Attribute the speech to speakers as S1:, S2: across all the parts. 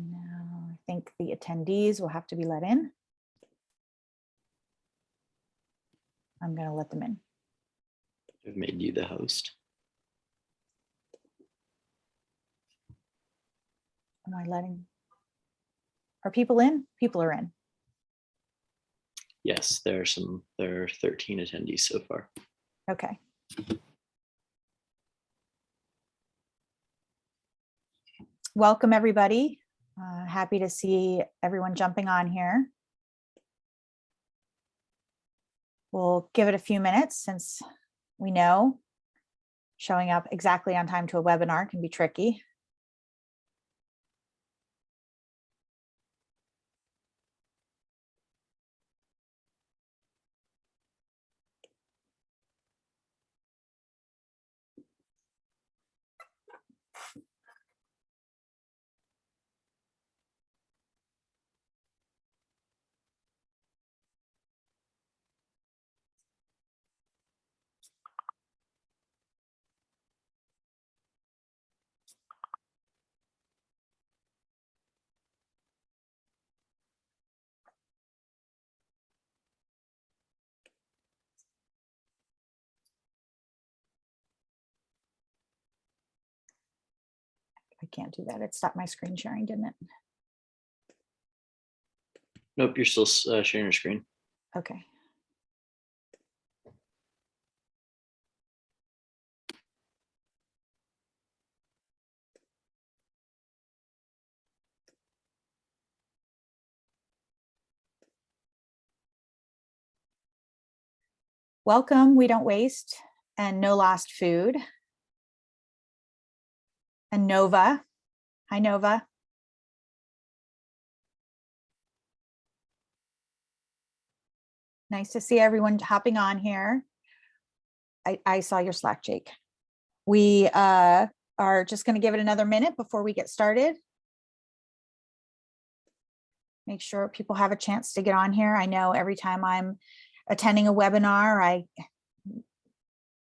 S1: And now I think the attendees will have to be let in. I'm going to let them in.
S2: I've made you the host.
S1: Am I letting? Are people in? People are in.
S2: Yes, there are 13 attendees so far.
S1: Okay. Welcome, everybody. Happy to see everyone jumping on here. We'll give it a few minutes since we know showing up exactly on time to a webinar can be tricky. I can't do that. It stopped my screen sharing, didn't it?
S2: Nope, you're still sharing your screen.
S1: Okay. Welcome, We Don't Waste, and No Lost Food. And Nova. Hi, Nova. Nice to see everyone hopping on here. I saw your Slack, Jake. We are just going to give it another minute before we get started. Make sure people have a chance to get on here. I know every time I'm attending a webinar, I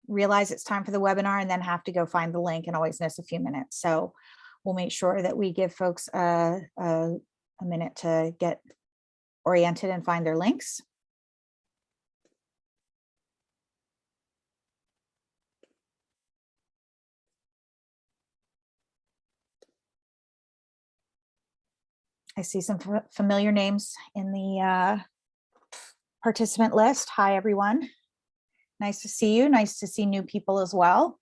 S1: realize it's time for the webinar and then have to go find the link and always miss a few minutes. So we'll make sure that we give folks a minute to get oriented and find their links. I see some familiar names in the participant list. Hi, everyone. Nice to see you. Nice to see new people as well.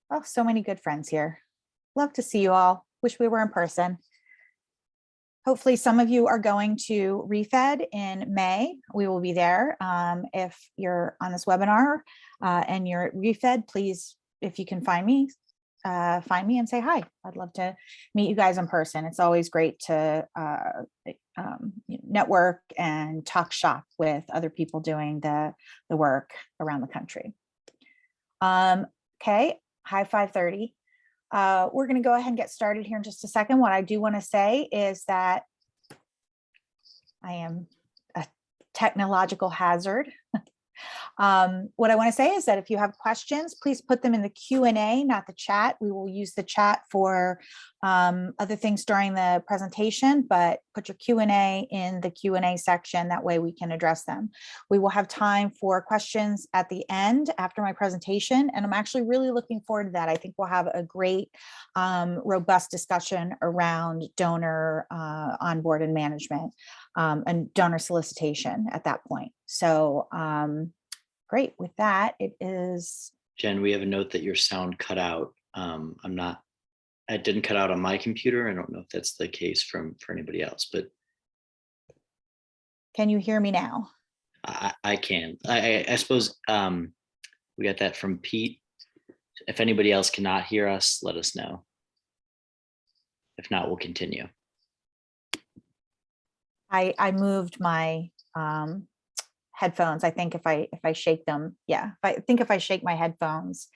S1: Oh, so many good friends here. Love to see you all. Wish we were in person. Hopefully some of you are going to ReFed in May. We will be there. If you're on this webinar and you're at ReFed, please, if you can find me and say hi. I'd love to meet you guys in person. It's always great to network and talk shop with other people doing the work around the country. Okay, hi 5:30. We're going to go ahead and get started here in just a second. What I do want to say is that I am a technological hazard. What I want to say is that if you have questions, please put them in the Q&A, not the chat. We will use the chat for other things during the presentation, but put your Q&A in the Q&A section. That way we can address them. We will have time for questions at the end after my presentation, and I'm actually really looking forward to that. I think we'll have a great, robust discussion around donor onboard and management and donor solicitation at that point. So great. With that, it is.
S2: Jen, we have a note that your sound cut out. It didn't cut out on my computer. I don't know if that's the case for anybody else, but.
S1: Can you hear me now?
S2: I can. I suppose we got that from Pete. If anybody else cannot hear us, let us know. If not, we'll continue.
S1: I moved my headphones. I think if I shake them, yeah, I think if I shake my headphones,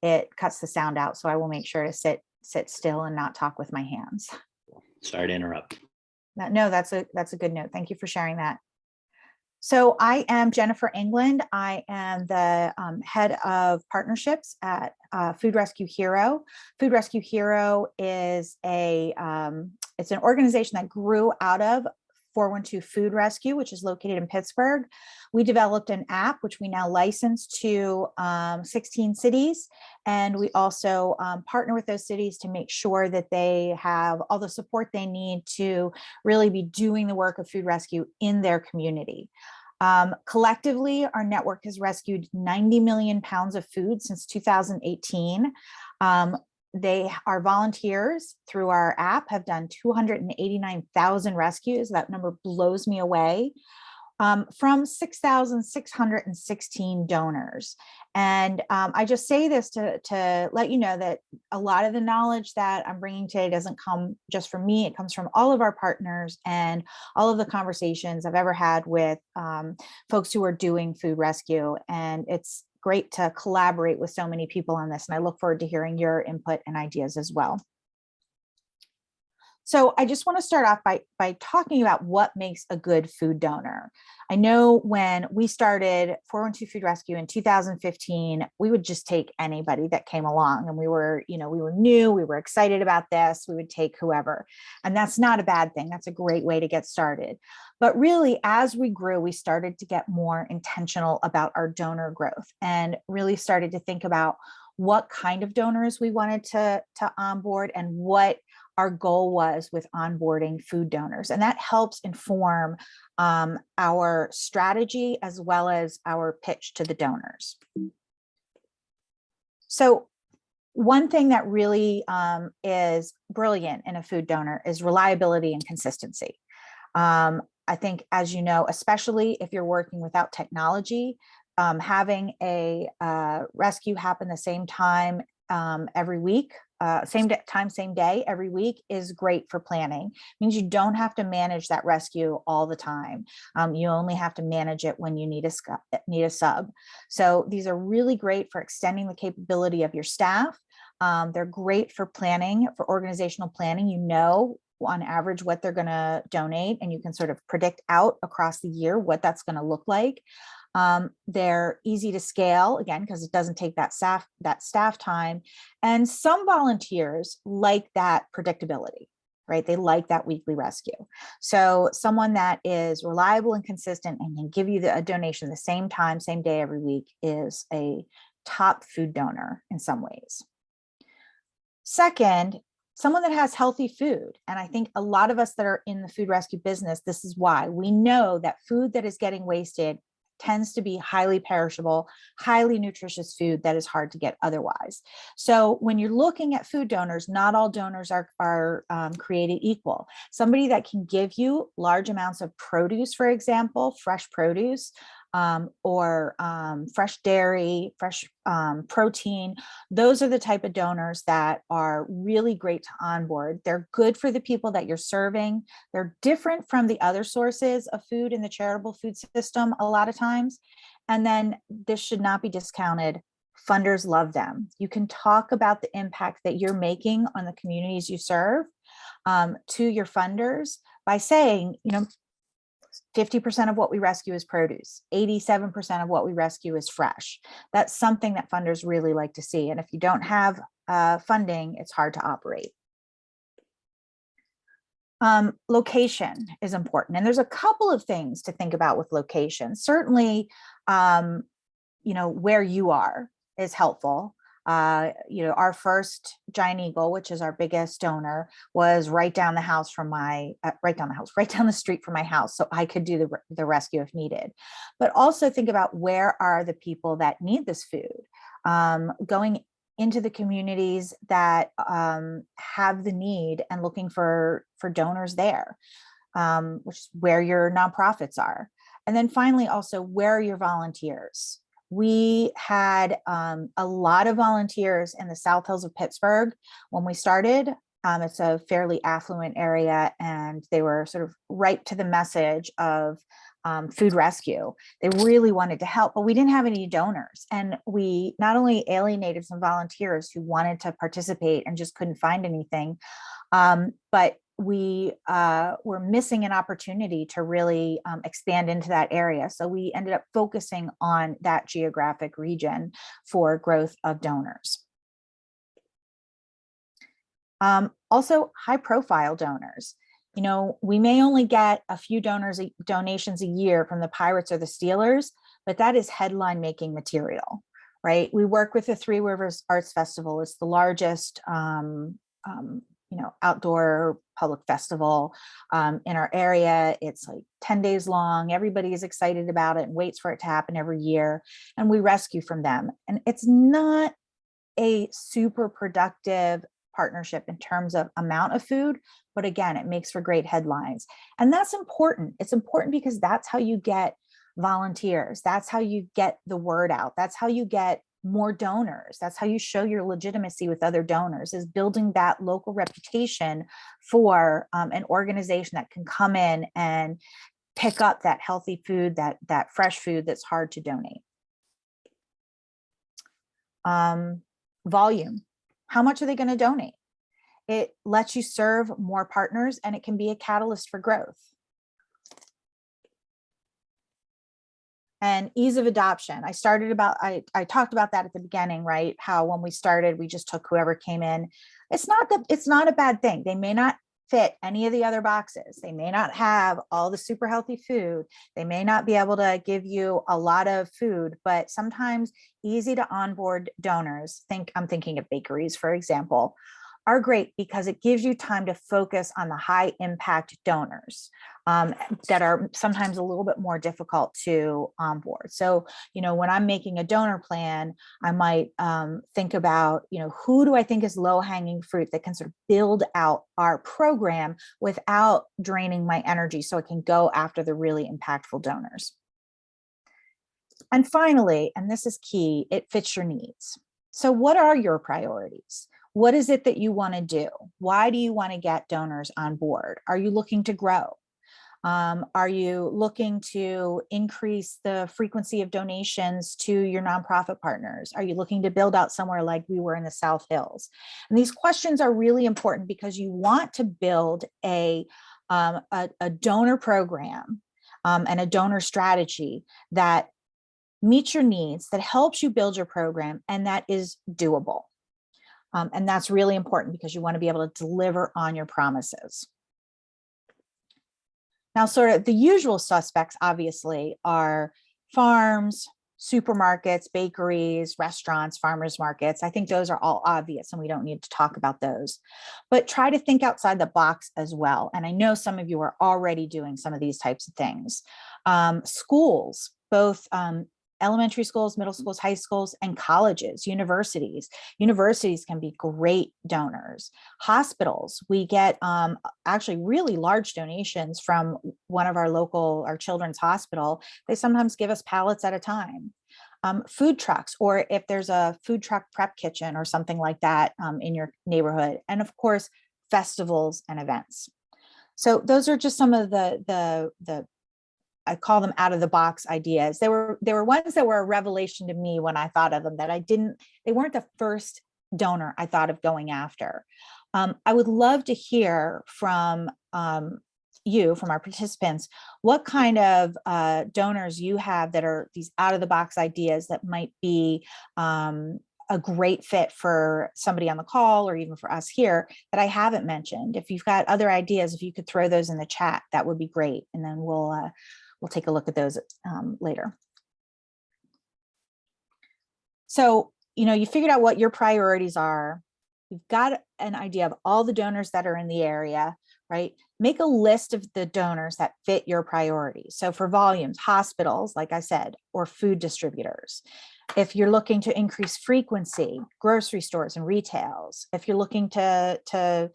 S1: it cuts the sound out. So I will make sure to sit still and not talk with my hands.
S2: Sorry to interrupt.
S1: No, that's a good note. Thank you for sharing that. So I am Jennifer England. I am the head of partnerships at Food Rescue Hero. Food Rescue Hero is it's an organization that grew out of 412 Food Rescue, which is located in Pittsburgh. We developed an app, which we now license to 16 cities. And we also partner with those cities to make sure that they have all the support they need to really be doing the work of food rescue in their community. Collectively, our network has rescued 90 million pounds of food since 2018. Our volunteers through our app have done 289,000 rescues. That number blows me away. From 6,616 donors. And I just say this to let you know that a lot of the knowledge that I'm bringing today doesn't come just from me. It comes from all of our partners and all of the conversations I've ever had with folks who are doing food rescue. And it's great to collaborate with so many people on this. And I look forward to hearing your input and ideas as well. So I just want to start off by talking about what makes a good food donor. I know when we started 412 Food Rescue in 2015, we would just take anybody that came along, and we were new, we were excited about this, we would take whoever. And that's not a bad thing. That's a great way to get started. But really, as we grew, we started to get more intentional about our donor growth and really started to think about what kind of donors we wanted to onboard and what our goal was with onboarding food donors. And that helps inform our strategy as well as our pitch to the donors. So one thing that really is brilliant in a food donor is reliability and consistency. I think, as you know, especially if you're working without technology, having a rescue happen the same time every week, same day every week is great for planning. It means you don't have to manage that rescue all the time. You only have to manage it when you need a sub. So these are really great for extending the capability of your staff. They're great for planning, for organizational planning. You know, on average, what they're going to donate, and you can sort of predict out across the year what that's going to look like. They're easy to scale, again, because it doesn't take that staff time. And some volunteers like that predictability, right? They like that weekly rescue. So someone that is reliable and consistent and can give you a donation the same time, same day every week is a top food donor in some ways. Second, someone that has healthy food. And I think a lot of us that are in the food rescue business, this is why we know that food that is getting wasted tends to be highly perishable, highly nutritious food that is hard to get otherwise. So when you're looking at food donors, not all donors are created equal. Somebody that can give you large amounts of produce, for example, fresh produce, or fresh dairy, fresh protein. Those are the type of donors that are really great to onboard. They're good for the people that you're serving. They're different from the other sources of food in the charitable food system a lot of times. And then this should not be discounted. Funders love them. You can talk about the impact that you're making on the communities you serve to your funders by saying, 50% of what we rescue is produce. 87% of what we rescue is fresh. That's something that funders really like to see. And if you don't have funding, it's hard to operate. Location is important. And there's a couple of things to think about with location. Certainly, where you are is helpful. Our first Giant Eagle, which is our biggest donor, was right down the street from my house. So I could do the rescue if needed. But also think about, where are the people that need this food? Going into the communities that have the need and looking for donors there, which is where your nonprofits are. And then finally, also, where are your volunteers? We had a lot of volunteers in the South Hills of Pittsburgh when we started. It's a fairly affluent area, and they were sort of ripe to the message of food rescue. They really wanted to help, but we didn't have any donors. And we not only alienated some volunteers who wanted to participate and just couldn't find anything, but were missing an opportunity to really expand into that area. So we ended up focusing on that geographic region for growth of donors. Also, high profile donors. You know, we may only get a few donations a year from the Pirates or the Steelers, but that is headline making material, right? We work with the Three Rivers Arts Festival. It's the largest, outdoor public festival in our area. It's like 10 days long. Everybody is excited about it and waits for it to happen every year. And we rescue from them. And it's not a super productive partnership in terms of amount of food, but again, it makes for great headlines. And that's important. It's important because that's how you get volunteers. That's how you get the word out. That's how you get more donors. That's how you show your legitimacy with other donors, is building that local reputation for an organization that can come in and pick up that healthy food, that fresh food that's hard to donate. Volume. How much are they going to donate? It lets you serve more partners, and it can be a catalyst for growth. And ease of adoption. I talked about that at the beginning, right? How when we started, we just took whoever came in. It's not a bad thing. They may not fit any of the other boxes. They may not have all the super healthy food. They may not be able to give you a lot of food, but sometimes easy to onboard donors, I'm thinking of bakeries, for example, are great because it gives you time to focus on the high impact donors that are sometimes a little bit more difficult to onboard. So, when I'm making a donor plan, I might think about, who do I think is low hanging fruit that can sort of build out our program without draining my energy, so it can go after the really impactful donors. And finally, and this is key, it fits your needs. So what are your priorities? What is it that you want to do? Why do you want to get donors on board? Are you looking to grow? Are you looking to increase the frequency of donations to your nonprofit partners? Are you looking to build out somewhere like we were in the South Hills? And these questions are really important because you want to build a donor program and a donor strategy that meets your needs, that helps you build your program, and that is doable. And that's really important because you want to be able to deliver on your promises. Now, sort of the usual suspects, obviously, are farms, supermarkets, bakeries, restaurants, farmers markets. I think those are all obvious and we don't need to talk about those. But try to think outside the box as well. And I know some of you are already doing some of these types of things. Schools, both elementary schools, middle schools, high schools, and colleges, universities. Universities can be great donors. Hospitals, we get actually really large donations from one of our children's hospital. They sometimes give us pallets at a time. Food trucks, or if there's a food truck prep kitchen or something like that in your neighborhood. And of course, festivals and events. So those are just some of the I call them out of the box ideas. They were ones that were a revelation to me when I thought of them, that they weren't the first donor I thought of going after. I would love to hear from from our participants, what kind of donors you have that are these out of the box ideas that might be a great fit for somebody on the call or even for us here that I haven't mentioned. If you've got other ideas, if you could throw those in the chat, that would be great. And then we'll take a look at those later. So, you figured out what your priorities are. You've got an idea of all the donors that are in the area, right? Make a list of the donors that fit your priorities. So for volumes, hospitals, like I said, or food distributors. If you're looking to increase frequency, grocery stores and retails. If you're looking to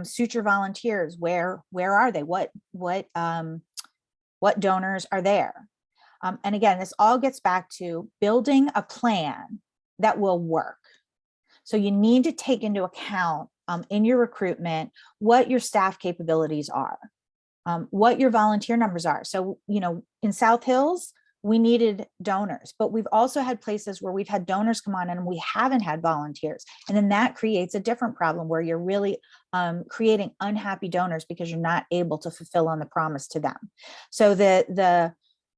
S1: suture volunteers, where are they? What donors are there? And again, this all gets back to building a plan that will work. So you need to take into account in your recruitment what your staff capabilities are, what your volunteer numbers are. So, in South Hills, we needed donors, but we've also had places where we've had donors come on and we haven't had volunteers. And then that creates a different problem where you're really creating unhappy donors because you're not able to fulfill on the promise to them. So the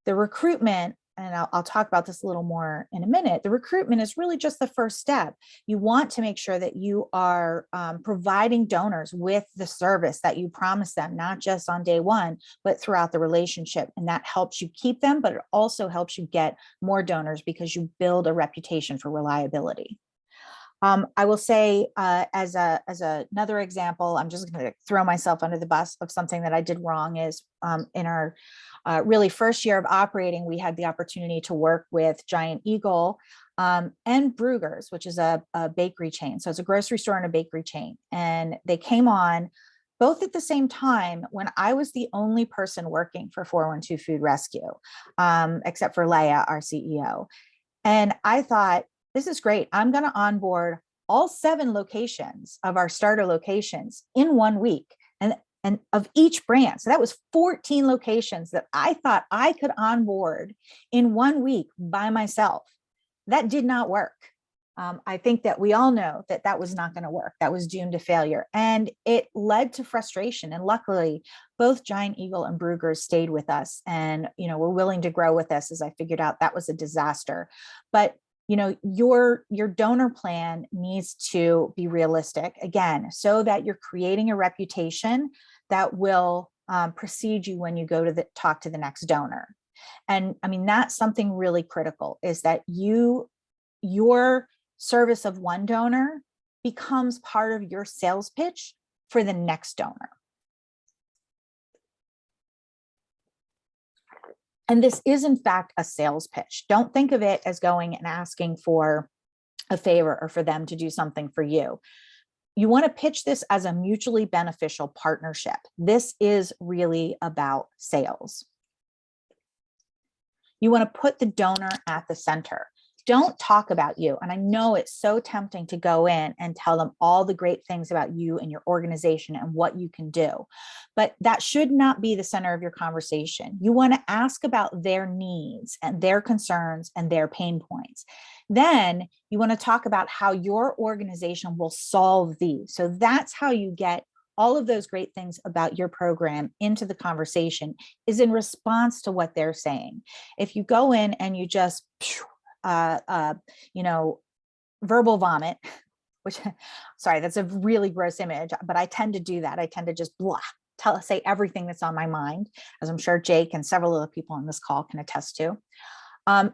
S1: recruitment, and I'll talk about this a little more in a minute, the recruitment is really just the first step. You want to make sure that you are providing donors with the service that you promised them, not just on day one, but throughout the relationship. And that helps you keep them, but it also helps you get more donors because you build a reputation for reliability. I will say as another example, I'm just going to throw myself under the bus of something that I did wrong is in our really first year of operating, we had the opportunity to work with Giant Eagle and Bruegger's, which is a bakery chain. So it's a grocery store and a bakery chain. And they came on both at the same time when I was the only person working for 412 Food Rescue, except for Leah, our CEO. And I thought, this is great. I'm going to onboard all 7 locations of our starter locations in 1 week and of each brand. So that was 14 locations that I thought I could onboard in 1 week by myself. That did not work. I think that we all know that that was not going to work. That was doomed to failure. And it led to frustration. And luckily, both Giant Eagle and Bruegger's stayed with us and, were willing to grow with us as I figured out that was a disaster. But your donor plan needs to be realistic, again, so that you're creating a reputation that will precede you when you go to talk to the next donor. And I mean, that's something really critical, is that your service of one donor becomes part of your sales pitch for the next donor. And this is, in fact, a sales pitch. Don't think of it as going and asking for a favor or for them to do something for you. You want to pitch this as a mutually beneficial partnership. This is really about sales. You want to put the donor at the center. Don't talk about you. And I know it's so tempting to go in and tell them all the great things about you and your organization and what you can do. But that should not be the center of your conversation. You want to ask about their needs and their concerns and their pain points. Then you want to talk about how your organization will solve these. So that's how you get all of those great things about your program into the conversation, is in response to what they're saying. If you go in and you just verbal vomit, which, sorry, that's a really gross image, but I tend to do that. I tend to just say everything that's on my mind, as I'm sure Jake and several other people on this call can attest to.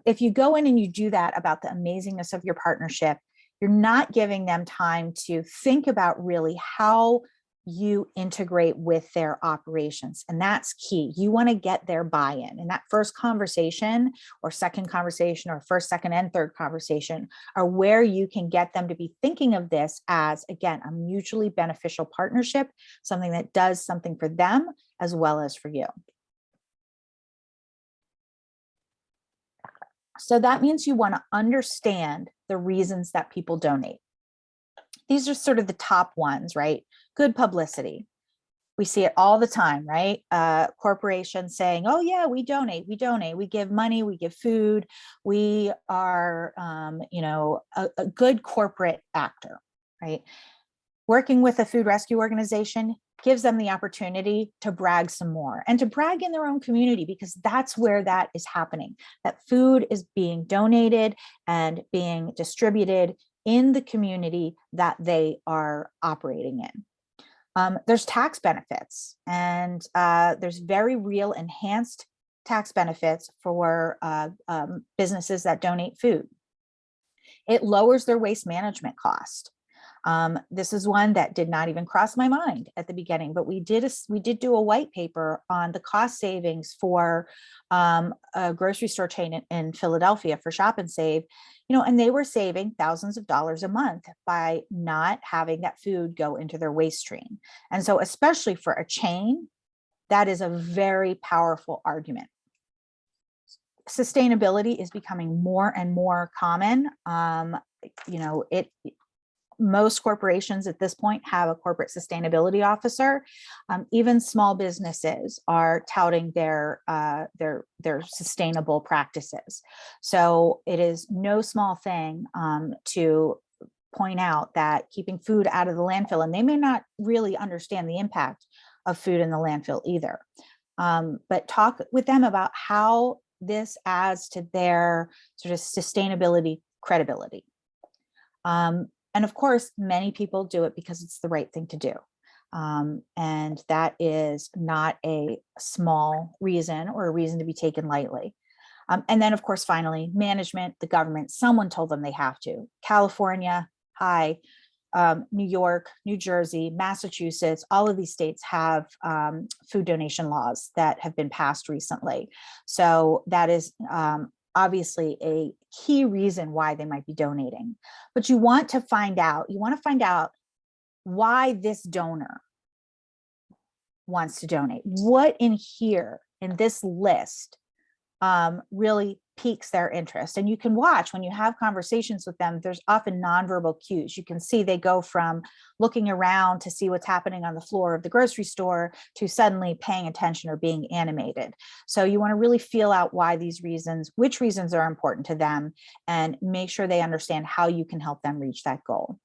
S1: If you go in and you do that about the amazingness of your partnership, you're not giving them time to think about really how you integrate with their operations. And that's key. You want to get their buy-in. And that first conversation or second conversation or first, second, and third conversation are where you can get them to be thinking of this as, again, a mutually beneficial partnership, something that does something for them as well as for you. So that means you want to understand the reasons that people donate. These are sort of the top ones, right? Good publicity. We see it all the time, right? Corporations saying, oh yeah, we donate, we give money, we give food. We are, a good corporate actor, right? Working with a food rescue organization gives them the opportunity to brag some more and to brag in their own community, because that's where that is happening. That food is being donated and being distributed in the community that they are operating in. There's tax benefits, and there's very real enhanced tax benefits for businesses that donate food. It lowers their waste management cost. This is one that did not even cross my mind at the beginning, but we did do a white paper on the cost savings for a grocery store chain in Philadelphia for Shop and Save, and they were saving thousands of dollars a month by not having that food go into their waste stream. And so, especially for a chain, that is a very powerful argument. Sustainability is becoming more and more common. most corporations at this point have a corporate sustainability officer. Even small businesses are touting their sustainable practices. So it is no small thing to point out that keeping food out of the landfill, and they may not really understand the impact of food in the landfill either. But talk with them about how this adds to their sort of sustainability credibility. And of course, many people do it because it's the right thing to do. And that is not a small reason or a reason to be taken lightly. And then, of course, finally, management, the government, someone told them they have to. California, hi, New York, New Jersey, Massachusetts, all of these states have food donation laws that have been passed recently. So that is obviously a key reason why they might be donating. But you want to find out why this donor wants to donate. What in here in this list really piques their interest. And you can watch when you have conversations with them, there's often nonverbal cues. You can see they go from looking around to see what's happening on the floor of the grocery store to suddenly paying attention or being animated. So you want to really feel out which reasons are important to them, and make sure they understand how you can help them reach that goal.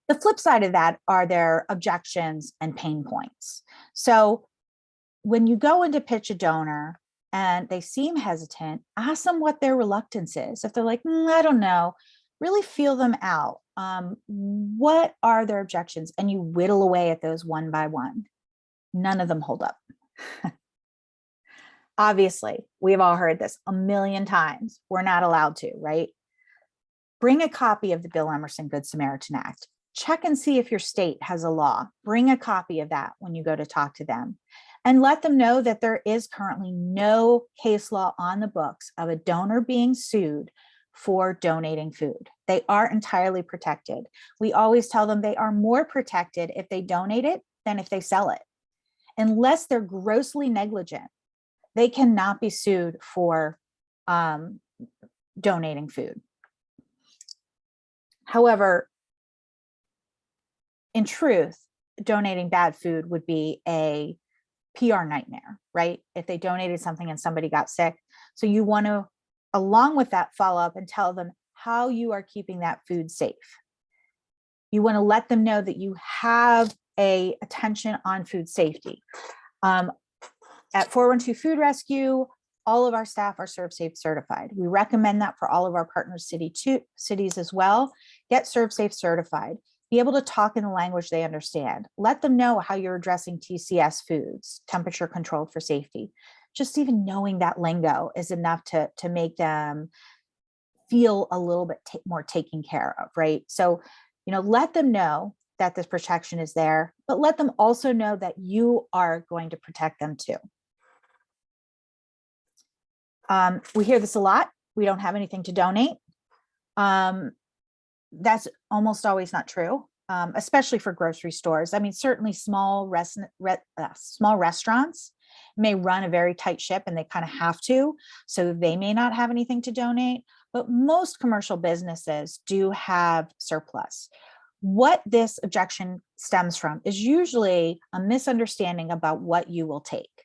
S1: The flip side of that are their objections and pain points. So when you go in to pitch a donor, and they seem hesitant, ask them what their reluctance is. If they're like, I don't know, really feel them out. What are their objections? And you whittle away at those one by one. None of them hold up. Obviously, we've all heard this a million times. We're not allowed to, right? Bring a copy of the Bill Emerson Good Samaritan Act. Check and see if your state has a law. Bring a copy of that when you go to talk to them. And let them know that there is currently no case law on the books of a donor being sued for donating food. They are entirely protected. We always tell them they are more protected if they donate it than if they sell it. Unless they're grossly negligent, they cannot be sued for donating food. However, in truth, donating bad food would be a PR nightmare, right? If they donated something and somebody got sick. So you want to, along with that, follow up and tell them how you are keeping that food safe. You want to let them know that you have a attention on food safety. At 412 Food Rescue, all of our staff are ServSafe certified. We recommend that for all of our partner cities as well. Get ServSafe certified. Be able to talk in the language they understand. Let them know how you're addressing TCS foods, temperature controlled for safety. Just even knowing that lingo is enough to make them feel a little bit more taken care of, right? So, let them know that this protection is there, but let them also know that you are going to protect them too. We hear this a lot. We don't have anything to donate. That's almost always not true, especially for grocery stores. I mean, certainly small restaurants may run a very tight ship and they kind of have to, so they may not have anything to donate, but most commercial businesses do have surplus. What this objection stems from is usually a misunderstanding about what you will take.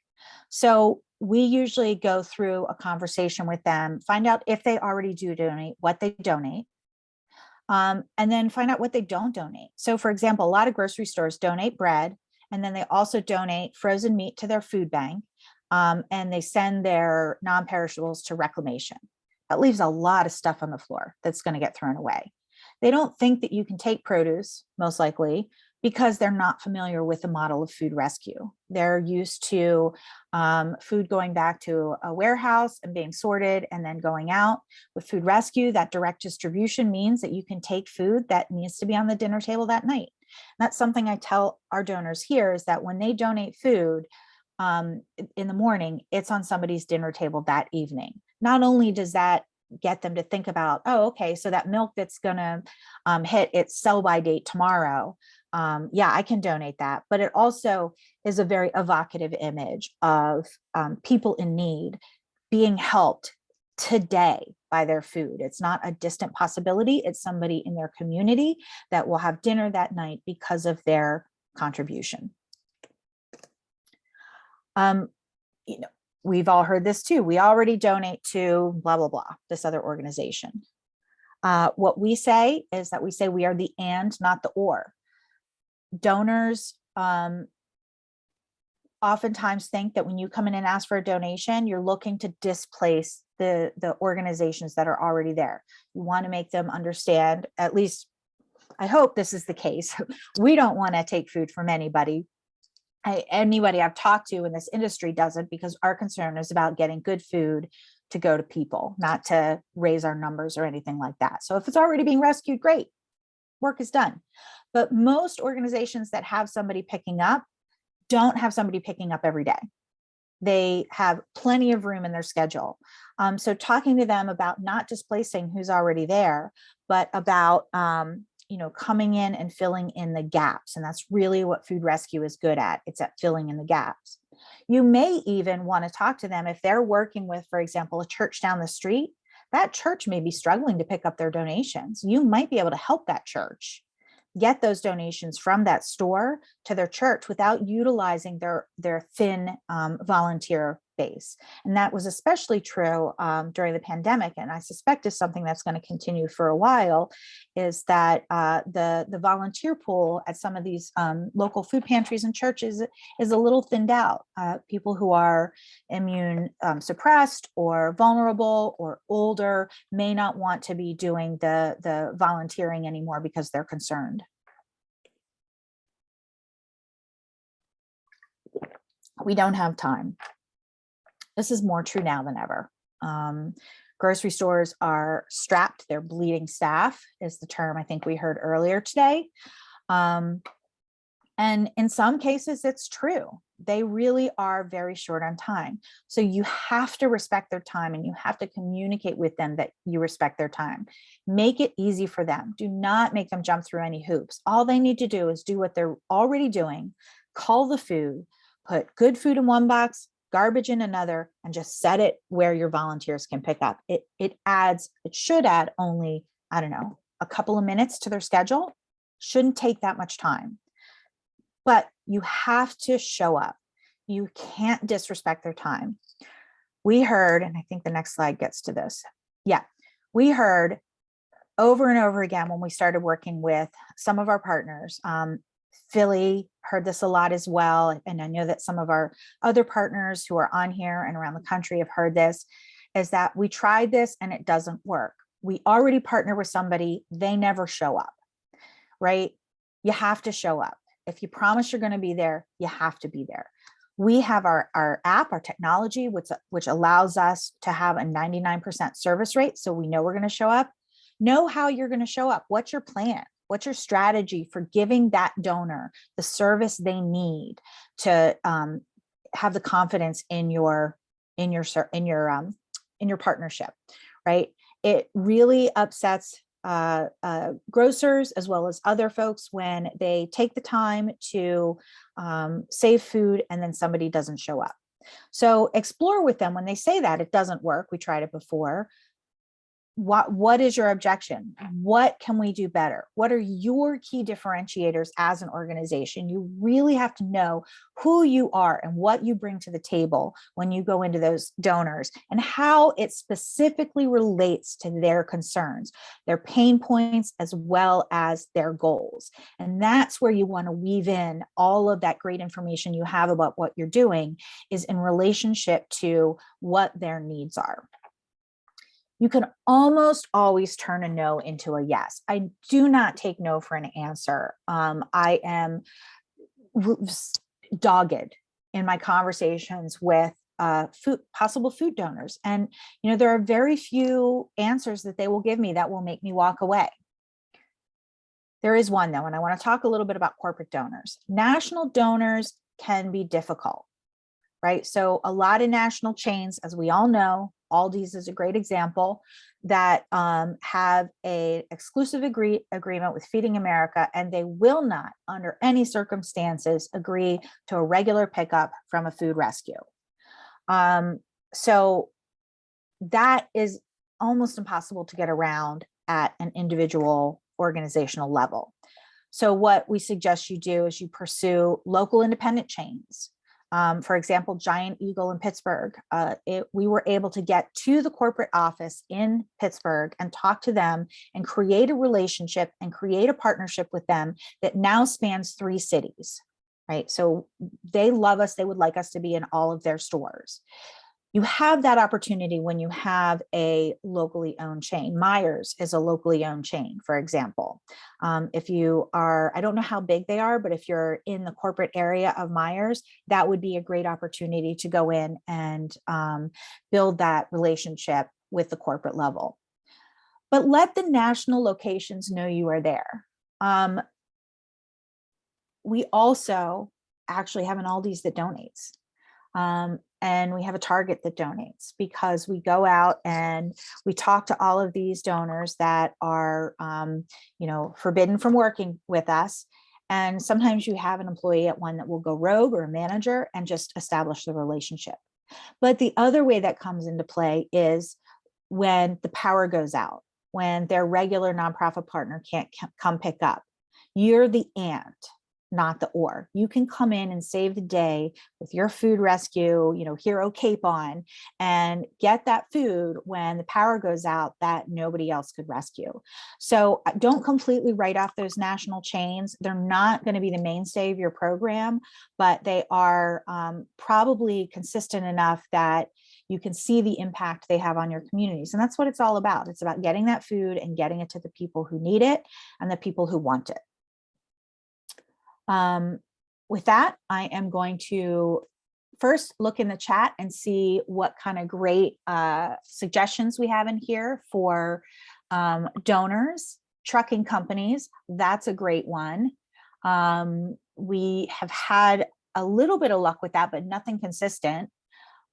S1: So we usually go through a conversation with them, find out if they already do donate, what they donate, and then find out what they don't donate. So for example, a lot of grocery stores donate bread, and then they also donate frozen meat to their food bank, and they send their non-perishables to reclamation. That leaves a lot of stuff on the floor that's going to get thrown away. They don't think that you can take produce, most likely, because they're not familiar with the model of food rescue. They're used to food going back to a warehouse and being sorted and then going out. With food rescue, that direct distribution means that you can take food that needs to be on the dinner table that night. And that's something I tell our donors here, is that when they donate food in the morning, it's on somebody's dinner table that evening. Not only does that get them to think about, oh, okay, so that milk that's going to hit its sell-by date tomorrow, yeah, I can donate that. But it also is a very evocative image of people in need being helped today by their food. It's not a distant possibility. It's somebody in their community that will have dinner that night because of their contribution. You know, we've all heard this too. We already donate to blah, blah, blah, this other organization. What we say is that we say we are the and, not the or. Donors oftentimes think that when you come in and ask for a donation, you're looking to displace the organizations that are already there. You want to make them understand, at least I hope this is the case. We don't want to take food from anybody. Anybody I've talked to in this industry doesn't, because our concern is about getting good food to go to people, not to raise our numbers or anything like that. So if it's already being rescued, great, work is done. But most organizations that have somebody picking up don't have somebody picking up every day. They have plenty of room in their schedule. So talking to them about not displacing who's already there, but about coming in and filling in the gaps. And that's really what food rescue is good at. It's at filling in the gaps. You may even want to talk to them if they're working with, for example, a church down the street. That church may be struggling to pick up their donations. You might be able to help that church get those donations from that store to their church without utilizing their thin volunteer base. And that was especially true during the pandemic. And I suspect is something that's going to continue for a while, is that the volunteer pool at some of these local food pantries and churches is a little thinned out. People who are immune suppressed or vulnerable or older may not want to be doing the volunteering anymore because they're concerned. We don't have time. This is more true now than ever. Grocery stores are strapped. They're bleeding staff is the term I think we heard earlier today. And in some cases, it's true. They really are very short on time. So you have to respect their time and you have to communicate with them that you respect their time. Make it easy for them. Do not make them jump through any hoops. All they need to do is do what they're already doing, call the food, put good food in one box, garbage in another, and just set it where your volunteers can pick up. It should add only, I don't know, a couple of minutes to their schedule. Shouldn't take that much time. But you have to show up. You can't disrespect their time. We heard, and I think the next slide gets to this. Yeah, we heard over and over again when we started working with some of our partners. Philly heard this a lot as well. And I know that some of our other partners who are on here and around the country have heard this, is that we tried this and it doesn't work. We already partner with somebody, they never show up, right? You have to show up. If you promise you're going to be there, you have to be there. We have our app, our technology, which allows us to have a 99% service rate. So we know we're going to show up. Know how you're going to show up. What's your plan? What's your strategy for giving that donor the service they need to have the confidence in your partnership, right? It really upsets grocers as well as other folks when they take the time to save food and then somebody doesn't show up. So explore with them when they say that it doesn't work. We tried it before. What is your objection? What can we do better? What are your key differentiators as an organization? You really have to know who you are and what you bring to the table when you go into those donors and how it specifically relates to their concerns, their pain points, as well as their goals. And that's where you want to weave in all of that great information you have about what you're doing is in relationship to what their needs are. You can almost always turn a no into a yes. I do not take no for an answer. I am dogged in my conversations with possible food donors. And, there are very few answers that they will give me that will make me walk away. There is one though, and I want to talk a little bit about corporate donors. National donors can be difficult, right? So a lot of national chains, as we all know, Aldi's is a great example, that have an exclusive agreement with Feeding America, and they will not, under any circumstances, agree to a regular pickup from a food rescue. So that is almost impossible to get around at an individual organizational level. So what we suggest you do is you pursue local independent chains. For example, Giant Eagle in Pittsburgh, we were able to get to the corporate office in Pittsburgh and talk to them and create a relationship and create a partnership with them that now spans 3 cities, right? So they love us. They would like us to be in all of their stores. You have that opportunity when you have a locally owned chain. Myers is a locally owned chain, for example. If you are, I don't know how big they are, but if you're in the corporate area of Myers, that would be a great opportunity to go in and build that relationship with the corporate level. But let the national locations know you are there. We also actually have an Aldi's that donates. And we have a Target that donates, because we go out and we talk to all of these donors that are, forbidden from working with us. And sometimes you have an employee at one that will go rogue, or a manager, and just establish the relationship. But the other way that comes into play is when the power goes out, when their regular nonprofit partner can't come pick up. You're the and, not the or. You can come in and save the day with your food rescue, hero cape on, and get that food when the power goes out that nobody else could rescue. So don't completely write off those national chains. They're not going to be the mainstay of your program, but they are probably consistent enough that you can see the impact they have on your communities. And that's what it's all about. It's about getting that food and getting it to the people who need it and the people who want it. With that, I am going to first look in the chat and see what kind of great suggestions we have in here for donors. Trucking companies, that's a great one. We have had a little bit of luck with that, but nothing consistent.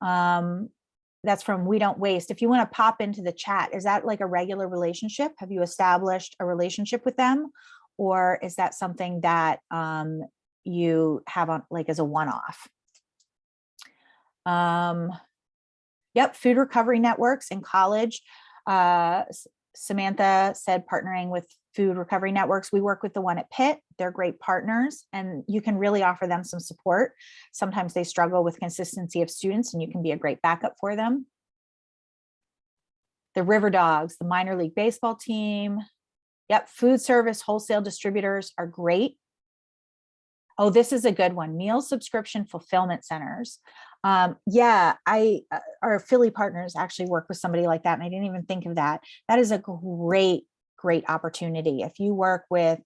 S1: That's from We Don't Waste. If you want to pop into the chat, is that like a regular relationship? Have you established a relationship with them? Or is that something that you have on like as a one-off? Yep, food recovery networks in college. Samantha said partnering with food recovery networks. We work with the one at Pitt. They're great partners, and you can really offer them some support. Sometimes they struggle with consistency of students, and you can be a great backup for them. The River Dogs, the minor league baseball team. Yep, food service wholesale distributors are great. Oh, this is a good one. Meal subscription fulfillment centers. Yeah, our Philly partners actually work with somebody like that, and I didn't even think of that. That is a great opportunity. If you work with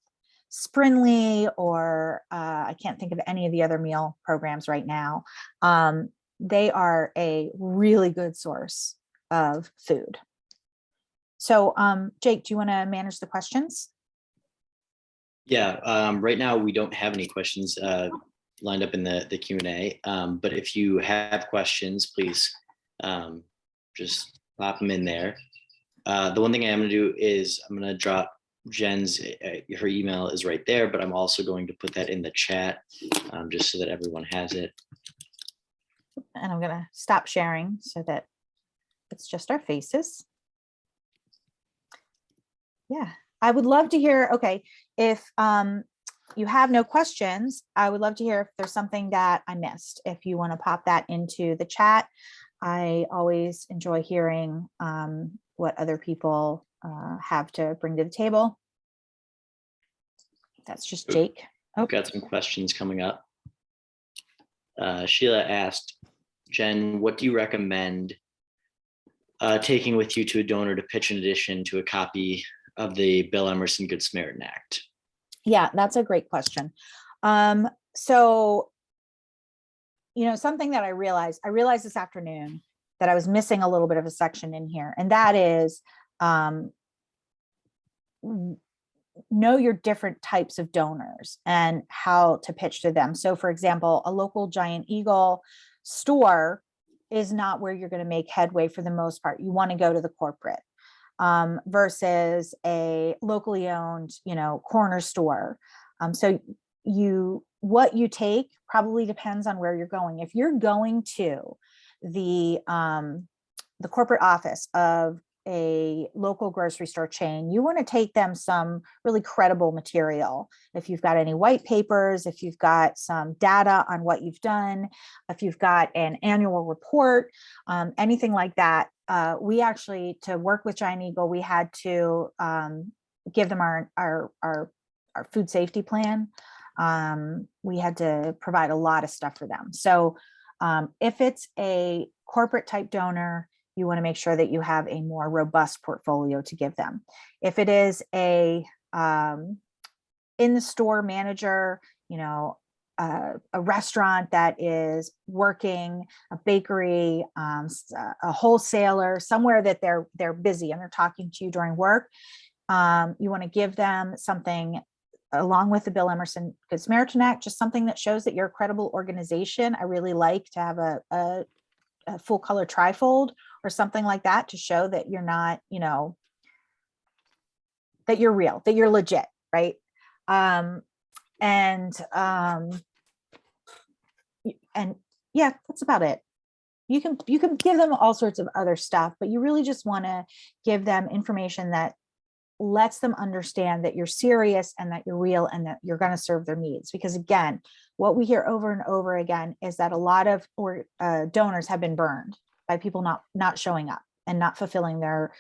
S1: Sprinley or I can't think of any of the other meal programs right now, they are a really good source of food. So Jake, do you want to manage the questions?
S2: Yeah, right now we don't have any questions lined up in the Q&A, but if you have questions, please just pop them in there. The one thing I am going to do is I'm going to drop Jen's, her email is right there, but I'm also going to put that in the chat just so that everyone has it.
S1: And I'm going to stop sharing so that it's just our faces. Yeah, I would love to hear, okay, if you have no questions, I would love to hear if there's something that I missed. If you want to pop that into the chat, I always enjoy hearing what other people have to bring to the table. That's just Jake.
S2: I've got some questions coming up. Sheila asked, Jen, what do you recommend taking with you to a donor to pitch an addition to a copy of the Bill Emerson Good Samaritan Act?
S1: Yeah, that's a great question. So, something that I realized this afternoon that I was missing a little bit of a section in here, and that is know your different types of donors and how to pitch to them. So for example, a local Giant Eagle store is not where you're going to make headway for the most part. You want to go to the corporate versus a locally owned, corner store. So what you take probably depends on where you're going. If you're going to the corporate office of a local grocery store chain, you want to take them some really credible material. If you've got any white papers, if you've got some data on what you've done, if you've got an annual report, anything like that. We actually, to work with Giant Eagle, we had to give them our food safety plan. We had to provide a lot of stuff for them. So if it's a corporate type donor, you want to make sure that you have a more robust portfolio to give them. If it is a in the store manager, you know, a restaurant that is working, a bakery, a wholesaler, somewhere that they're busy and they're talking to you during work, you want to give them something along with the Bill Emerson Good Samaritan Act, just something that shows that you're a credible organization. I really like to have a full color trifold or something like that to show that you're not, you know, that you're real, that you're legit, right? And yeah, that's about it. You can give them all sorts of other stuff, but you really just want to give them information that lets them understand that you're serious and that you're real and that you're going to serve their needs. Because again, what we hear over and over again is that a lot of donors have been burned by people not showing up and not fulfilling their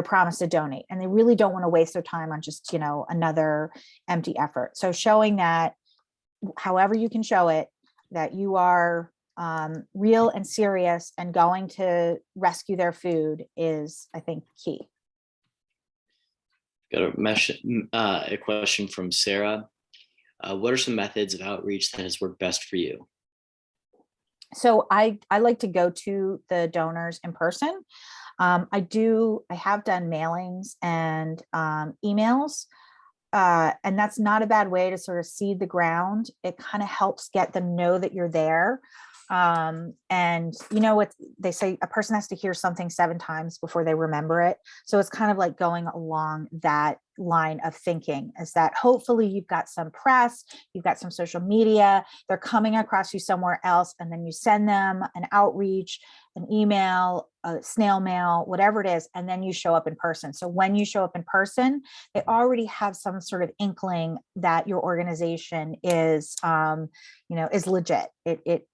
S1: promise to donate. And they really don't want to waste their time on just, you know, another empty effort. So showing that, however you can show it, that you are real and serious and going to rescue their food is, I think, key.
S2: Got a question from Sarah. What are some methods of outreach that has worked best for you?
S1: So I like to go to the donors in person. I have done mailings and emails, and that's not a bad way to sort of seed the ground. It kind of helps get them know that you're there. And you know what they say, a person has to hear something 7 times before they remember it. So it's kind of like going along that line of thinking, is that hopefully you've got some press, you've got some social media, they're coming across you somewhere else, and then you send them an outreach, an email, a snail mail, whatever it is, and then you show up in person. So when you show up in person, they already have some sort of inkling that your organization is, is legit. It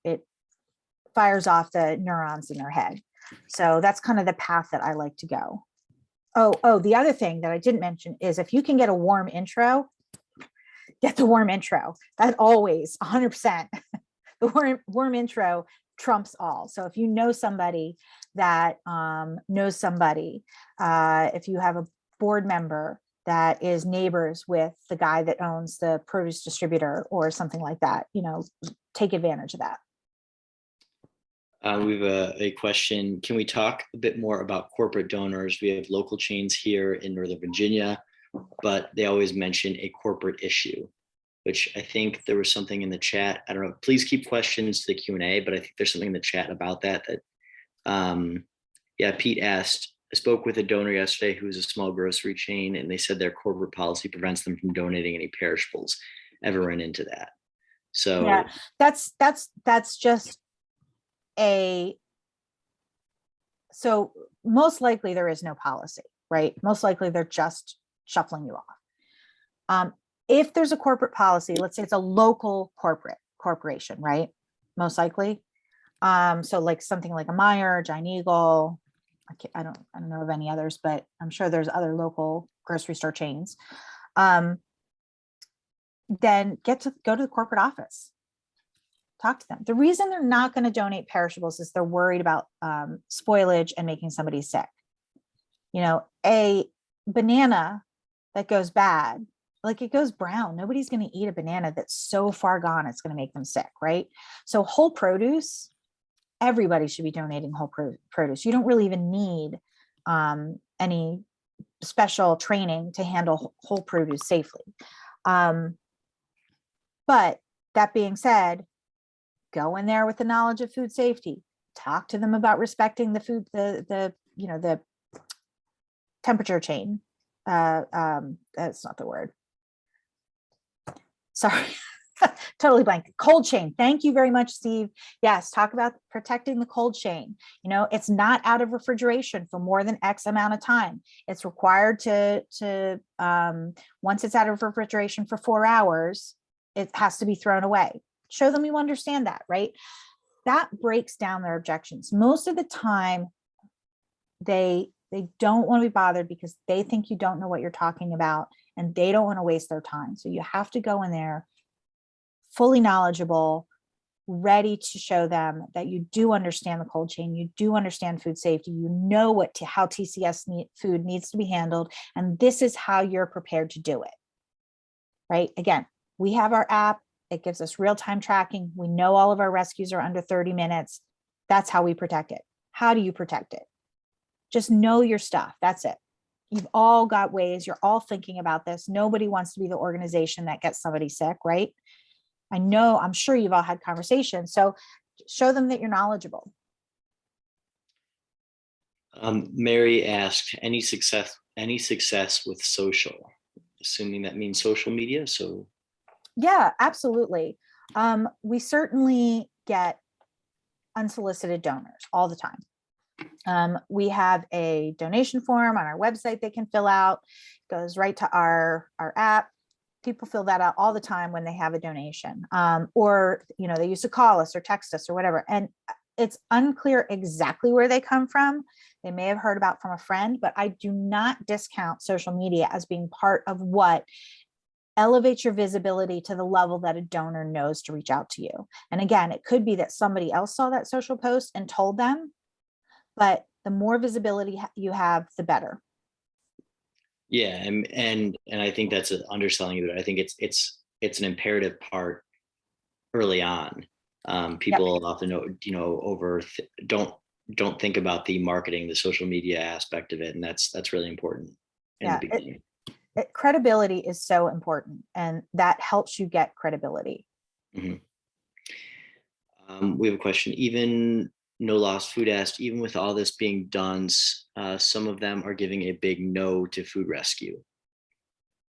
S1: fires off the neurons in their head. So that's kind of the path that I like to go. Oh, the other thing that I didn't mention is if you can get a warm intro, get the warm intro. That always 100%. The warm intro trumps all. So if you know somebody that knows somebody, if you have a board member that is neighbors with the guy that owns the produce distributor or something like that, take advantage of that.
S2: We have a question. Can we talk a bit more about corporate donors? We have local chains here in Northern Virginia, but they always mention a corporate issue, which I think there was something in the chat. I don't know. Please keep questions to the Q&A, but I think there's something in the chat about that. Pete asked, I spoke with a donor yesterday who's a small grocery chain, and they said their corporate policy prevents them from donating any perishables. Ever run into that? So
S1: yeah, that's just so most likely there is no policy, right? Most likely they're just shuffling you off. If there's a corporate policy, let's say it's a local corporation, right? Most likely. So like something like a Meyer, Giant Eagle, I don't know of any others, but I'm sure there's other local grocery store chains. Then go to the corporate office. Talk to them. The reason they're not going to donate perishables is they're worried about spoilage and making somebody sick. A banana that goes bad, like it goes brown, nobody's going to eat a banana that's so far gone it's going to make them sick, right? So whole produce, everybody should be donating whole produce. You don't really even need any special training to handle whole produce safely. But that being said, go in there with the knowledge of food safety. Talk to them about respecting the food, the temperature chain. That's not the word. Sorry. Totally blank. Cold chain. Thank you very much, Steve. Yes, talk about protecting the cold chain. It's not out of refrigeration for more than X amount of time. It's required to once it's out of refrigeration for 4 hours, it has to be thrown away. Show them you understand that, right? That breaks down their objections. Most of the time, they don't want to be bothered because they think you don't know what you're talking about and they don't want to waste their time. So you have to go in there fully knowledgeable, ready to show them that you do understand the cold chain, you do understand food safety, you know how TCS food needs to be handled, and this is how you're prepared to do it, right? Again, we have our app. It gives us real-time tracking. We know all of our rescues are under 30 minutes. That's how we protect it. How do you protect it? Just know your stuff. That's it. You've all got ways. You're all thinking about this. Nobody wants to be the organization that gets somebody sick, right? I'm sure you've all had conversations. So show them that you're knowledgeable.
S2: Mary asked, any success with social, assuming that means social media. So
S1: yeah, absolutely. We certainly get unsolicited donors all the time. We have a donation form on our website they can fill out. It goes right to our app. People fill that out all the time when they have a donation, or they used to call us or text us or whatever. And it's unclear exactly where they come from. They may have heard about from a friend, but I do not discount social media as being part of what elevates your visibility to the level that a donor knows to reach out to you. And again, it could be that somebody else saw that social post and told them, but the more visibility you have, the better.
S2: Yeah, and I think that's an underselling of it. I think it's an imperative part early on. People often don't think about the marketing, the social media aspect of it, and that's really important in the beginning.
S1: Credibility is so important, and that helps you get credibility.
S2: Mm-hmm. We have a question. Even No Lost Food asked, even with all this being done, some of them are giving a big no to food rescue.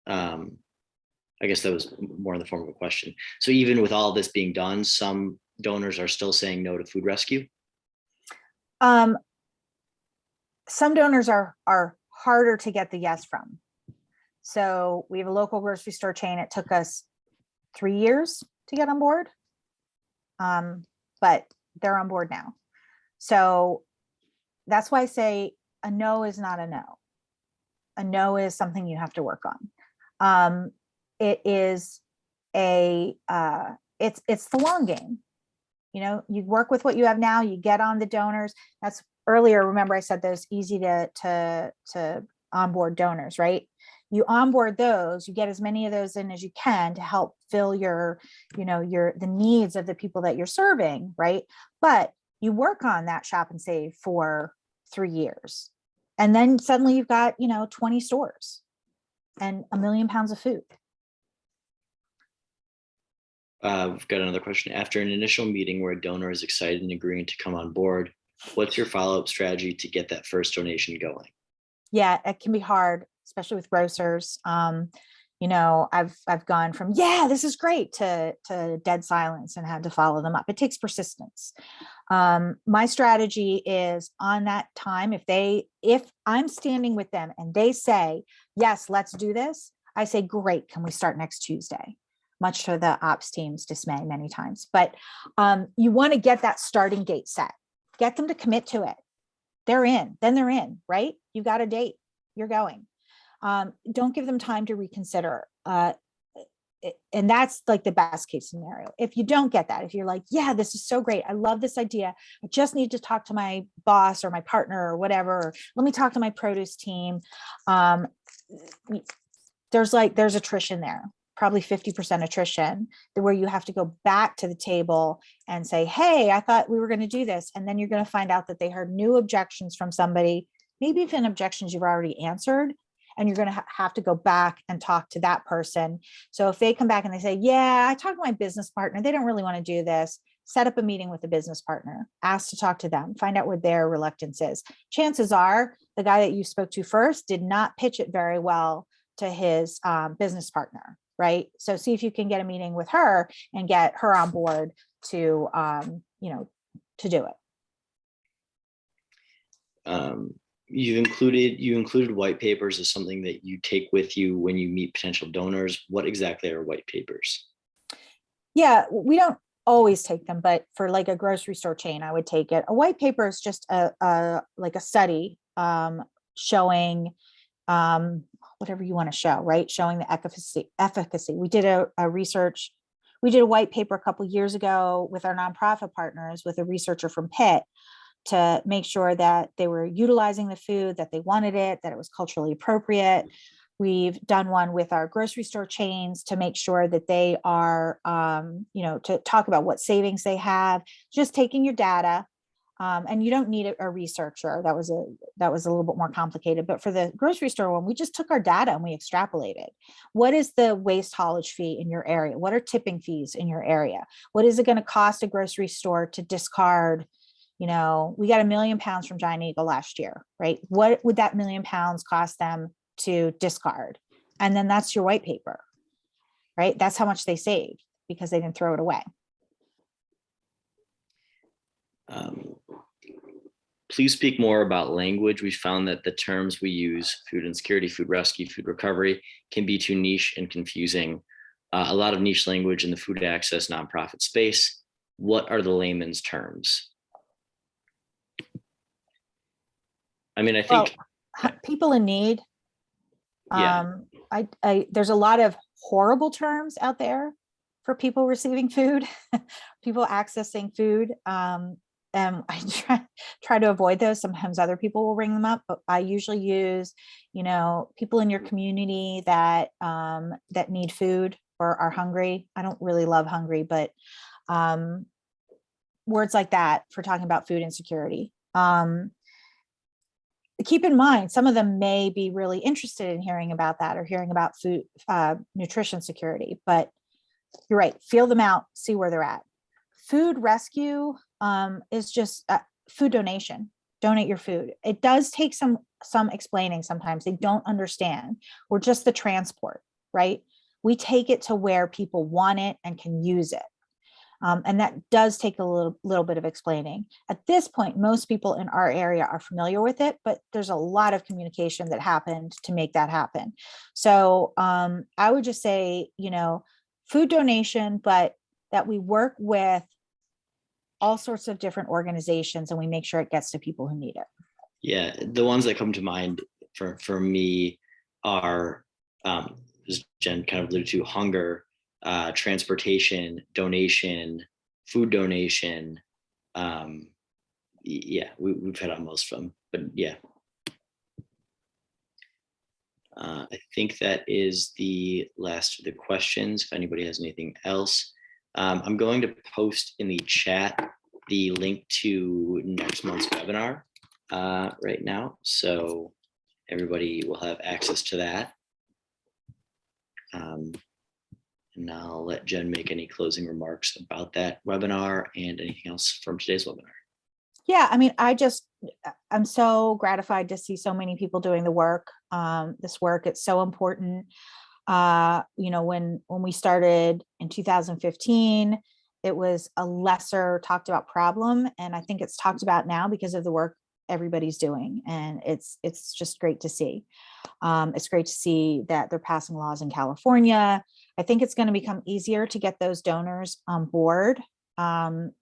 S2: I guess that was more in the form of a question. So even with all this being done, some donors are still saying no to food rescue?
S1: Some donors are harder to get the yes from. So we have a local grocery store chain. It took us 3 years to get on board, but they're on board now. So that's why I say a no is not a no. A no is something you have to work on. It is it's the long game. You work with what you have now, you get on the donors. That's earlier. Remember I said those easy to onboard donors, right? You onboard those, you get as many of those in as you can to help fill the needs of the people that you're serving, right? But you work on that shop and save for 3 years. And then suddenly you've got, 20 stores and 1 million pounds of food.
S2: We've got another question. After an initial meeting where a donor is excited and agreeing to come on board, what's your follow-up strategy to get that first donation going?
S1: Yeah, it can be hard, especially with grocers. I've gone from, yeah, this is great to dead silence and had to follow them up. It takes persistence. My strategy is on that time, if I'm standing with them and they say, yes, let's do this, I say, great, can we start next Tuesday? Much to the ops team's dismay many times. But you want to get that starting gate set. Get them to commit to it. They're in, then they're in, right? You got a date, you're going. Don't give them time to reconsider. And that's like the best case scenario. If you don't get that, if you're like, yeah, this is so great, I love this idea, I just need to talk to my boss or my partner or whatever, or let me talk to my produce team. There's attrition there, probably 50% attrition, where you have to go back to the table and say, hey, I thought we were going to do this. And then you're going to find out that they heard new objections from somebody, maybe even objections you've already answered. And you're going to have to go back and talk to that person. So if they come back and they say, yeah, I talked to my business partner, they don't really want to do this, set up a meeting with the business partner, ask to talk to them, find out what their reluctance is. Chances are the guy that you spoke to first did not pitch it very well to his business partner. right? So see if you can get a meeting with her and get her on board to, to do it.
S2: You included white papers as something that you take with you when you meet potential donors. What exactly are white papers?
S1: Yeah, we don't always take them, but for like a grocery store chain, I would take it. A white paper is just like a study showing whatever you want to show, right? Showing the efficacy. We did a research. We did a white paper a couple years ago with our nonprofit partners with a researcher from Pitt to make sure that they were utilizing the food, that they wanted it, that it was culturally appropriate. We've done one with our grocery store chains to make sure that they are, to talk about what savings they have, just taking your data. And you don't need a researcher. That was a little bit more complicated. But for the grocery store one, we just took our data and we extrapolated. What is the waste haulage fee in your area? What are tipping fees in your area? What is it going to cost a grocery store to discard? We got 1 million pounds from Giant Eagle last year, right? What would that 1 million pounds cost them to discard? And then that's your white paper, right? That's how much they saved because they didn't throw it away.
S2: Please speak more about language. We found that the terms we use, food insecurity, food rescue, food recovery, can be too niche and confusing. A lot of niche language in the food access nonprofit space. What are the layman's terms? I mean, I think
S1: people in need.
S2: Yeah.
S1: There's a lot of horrible terms out there for people receiving food, people accessing food. And I try to avoid those. Sometimes other people will bring them up, but I usually use, people in your community that need food or are hungry. I don't really love hungry, but words like that for talking about food insecurity. Keep in mind, some of them may be really interested in hearing about that or hearing about food, nutrition security, but you're right. Feel them out, see where they're at. Food rescue is just food donation. Donate your food. It does take some explaining. Sometimes they don't understand. We're just the transport, right? We take it to where people want it and can use it. And that does take a little bit of explaining. At this point, most people in our area are familiar with it, but there's a lot of communication that happened to make that happen. So I would just say, food donation, but that we work with all sorts of different organizations and we make sure it gets to people who need it.
S2: Yeah, the ones that come to mind for me are, as Jen kind of alluded to, hunger, transportation, donation, food donation. Yeah, we've hit on most of them, but yeah. I think that is the last of the questions. If anybody has anything else, I'm going to post in the chat the link to next month's webinar right now. So everybody will have access to that. And I'll let Jen make any closing remarks about that webinar and anything else from today's webinar.
S1: Yeah, I mean, I'm so gratified to see so many people doing the work. This work, it's so important. When we started in 2015, it was a lesser talked about problem. And I think it's talked about now because of the work everybody's doing. And it's just great to see. It's great to see that they're passing laws in California. I think it's going to become easier to get those donors on board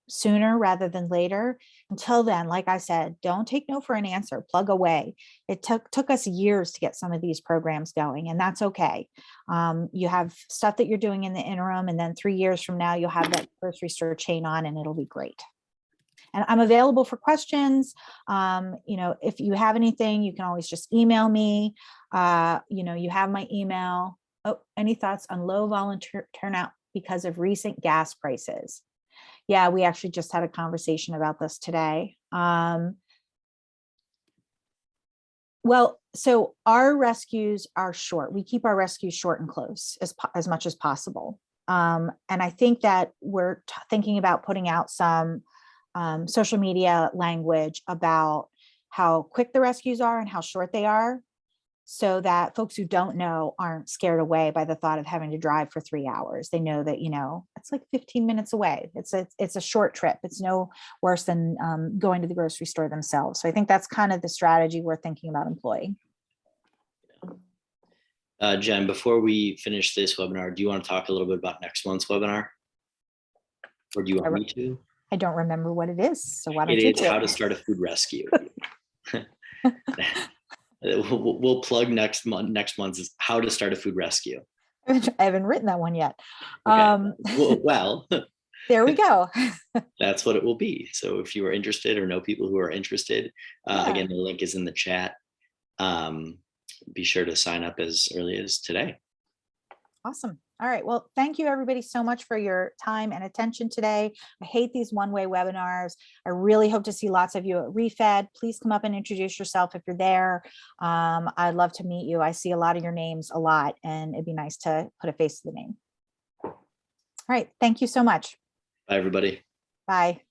S1: sooner rather than later. Until then, like I said, don't take no for an answer, plug away. It took us years to get some of these programs going, and that's okay. You have stuff that you're doing in the interim, and then 3 years from now, you'll have that grocery store chain on and it'll be great. And I'm available for questions. If you have anything, you can always just email me. You have my email. Oh, any thoughts on low volunteer turnout because of recent gas prices? Yeah, we actually just had a conversation about this today. Well, so our rescues are short. We keep our rescues short and close as much as possible. And I think that we're thinking about putting out some social media language about how quick the rescues are and how short they are. so that folks who don't know aren't scared away by the thought of having to drive for 3 hours. They know that, it's like 15 minutes away. It's a short trip. It's no worse than going to the grocery store themselves. So I think that's kind of the strategy we're thinking about employing.
S2: Jen, before we finish this webinar, do you want to talk a little bit about next month's webinar? Or do you want me to?
S1: I don't remember what it is. So why don't
S2: It
S1: you
S2: is
S1: do
S2: how
S1: it?
S2: to start a food rescue. We'll plug next month's is how to start a food rescue.
S1: I haven't written that one yet.
S2: Okay. Well,
S1: there we go.
S2: That's what it will be. So if you are interested or know people who are interested,
S1: Yeah.
S2: again, the link is in the chat. Be sure to sign up as early as today.
S1: Awesome. All right. Well, thank you everybody so much for your time and attention today. I hate these one-way webinars. I really hope to see lots of you at ReFed. Please come up and introduce yourself if you're there. I'd love to meet you. I see a lot of your names a lot, and it'd be nice to put a face to the name. All right. Thank you so much.
S2: Bye, everybody.
S1: Bye.